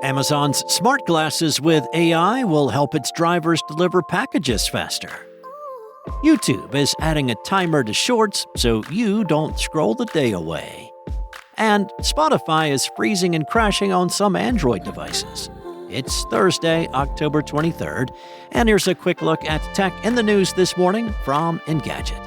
Amazon's smart glasses with AI will help its drivers deliver packages faster. YouTube is adding a timer to shorts so you don't scroll the day away. And Spotify is freezing and crashing on some Android devices. It's Thursday, October 23rd, and here's a quick look at tech in the news this morning from Engadget.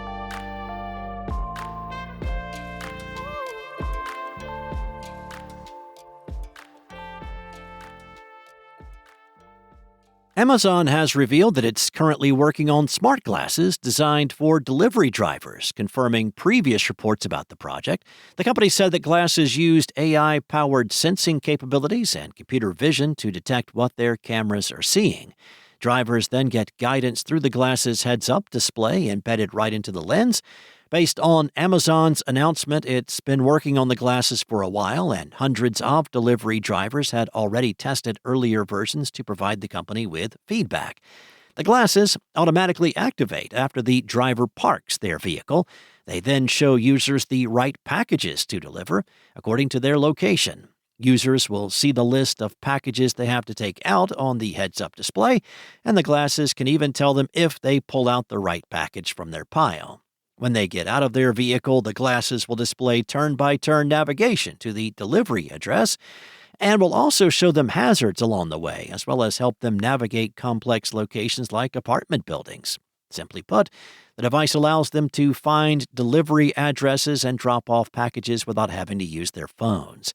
Amazon has revealed that it's currently working on smart glasses designed for delivery drivers, confirming previous reports about the project. The company said that glasses used AI-powered sensing capabilities and computer vision to detect what their cameras are seeing. Drivers then get guidance through the glasses' heads-up display embedded right into the lens. Based on Amazon's announcement, it's been working on the glasses for a while, and hundreds of delivery drivers had already tested earlier versions to provide the company with feedback. The glasses automatically activate after the driver parks their vehicle. They then show users the right packages to deliver, according to their location. Users will see the list of packages they have to take out on the heads-up display, and the glasses can even tell them if they pull out the right package from their pile. When they get out of their vehicle, the glasses will display turn-by-turn navigation to the delivery address and will also show them hazards along the way, as well as help them navigate complex locations like apartment buildings. Simply put, the device allows them to find delivery addresses and drop off packages without having to use their phones.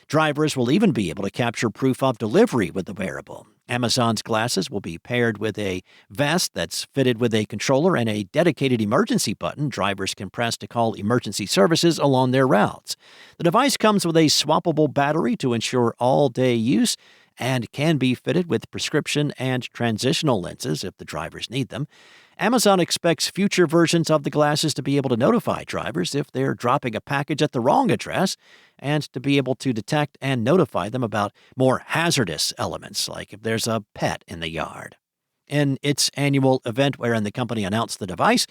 Drivers will even be able to capture proof of delivery with the wearable. Amazon's glasses will be paired with a vest that's fitted with a controller and a dedicated emergency button drivers can press to call emergency services along their routes. The device comes with a swappable battery to ensure all-day use and can be fitted with prescription and transitional lenses if the drivers need them. Amazon expects future versions of the glasses to be able to notify drivers if they're dropping a package at the wrong address and to be able to detect and notify them about more hazardous elements, like if there's a pet in the yard. In its annual event wherein the company announced the device,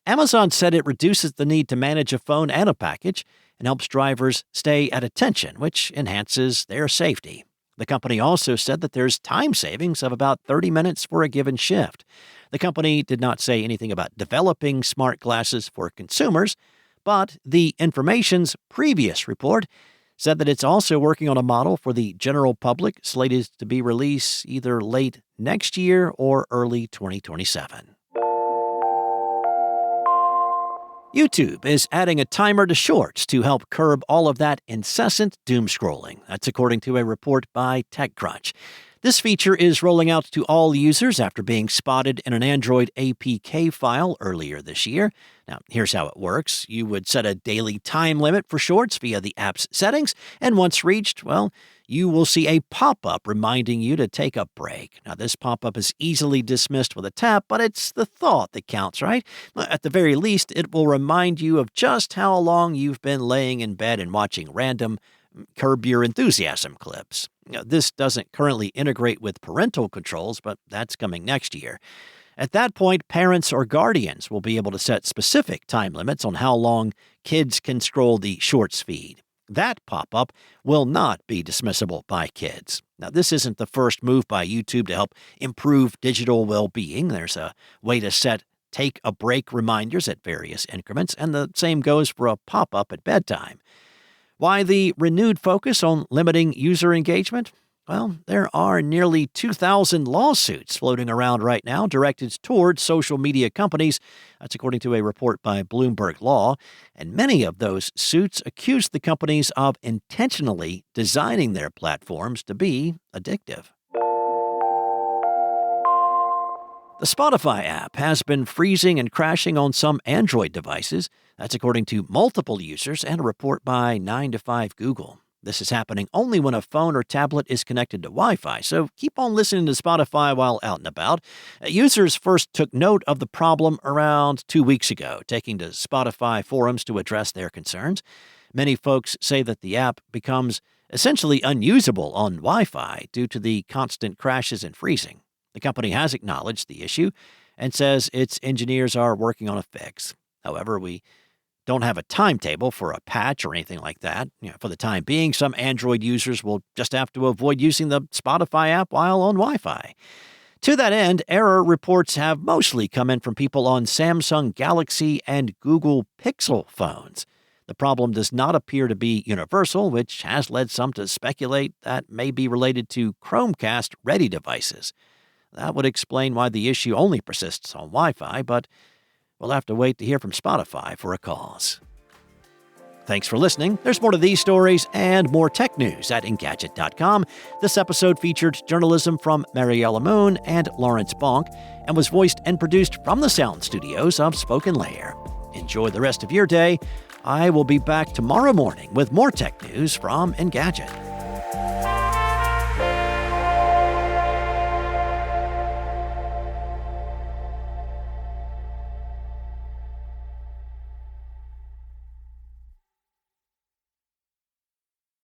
Amazon said it reduces the need to manage a phone and a package and helps drivers stay at attention, which enhances their safety. The company also said that there's time savings of about 30 minutes for a given shift. The company did not say anything about developing smart glasses for consumers, but the Information's previous report said that it's also working on a model for the general public slated to be released either late next year or early 2027. YouTube is adding a timer to shorts to help curb all of that incessant doomscrolling. That's according to a report by TechCrunch. This feature is rolling out to all users after being spotted in an Android APK file earlier this year. Now, here's how it works. You would set a daily time limit for shorts via the app's settings, and once reached, you will see a pop-up reminding you to take a break. Now, this pop-up is easily dismissed with a tap, but it's the thought that counts, right? At the very least, it will remind you of just how long you've been laying in bed and watching random Curb Your Enthusiasm clips. This doesn't currently integrate with parental controls, but that's coming next year. At that point, parents or guardians will be able to set specific time limits on how long kids can scroll the Shorts feed. That pop-up will not be dismissible by kids. Now, this isn't the first move by YouTube to help improve digital well-being. There's a way to set take a break reminders at various increments, and the same goes for a pop-up at bedtime. Why the renewed focus on limiting user engagement? Well, there are nearly 2,000 lawsuits floating around right now directed toward social media companies. That's according to a report by Bloomberg Law. And many of those suits accuse the companies of intentionally designing their platforms to be addictive. The Spotify app has been freezing and crashing on some Android devices. That's according to multiple users and a report by 9 to 5 Google. This is happening only when a phone or tablet is connected to Wi-Fi, so keep on listening to Spotify while out and about. Users first took note of the problem around 2 weeks ago, taking to Spotify forums to address their concerns. Many folks say that the app becomes essentially unusable on Wi-Fi due to the constant crashes and freezing. The company has acknowledged the issue and says its engineers are working on a fix. However, we don't have a timetable for a patch or anything like that. For the time being, some Android users will just have to avoid using the Spotify app while on Wi-Fi. To that end, error reports have mostly come in from people on Samsung Galaxy and Google Pixel phones. The problem does not appear to be universal, which has led some to speculate that may be related to Chromecast-ready devices. That would explain why the issue only persists on Wi-Fi, but we'll have to wait to hear from Spotify for a cause. Thanks for listening. There's more to these stories and more tech news at Engadget.com. This episode featured journalism from Mariella Moon and Lawrence Bonk and was voiced and produced from the sound studios of Spoken Layer. Enjoy the rest of your day. I will be back tomorrow morning with more tech news from Engadget.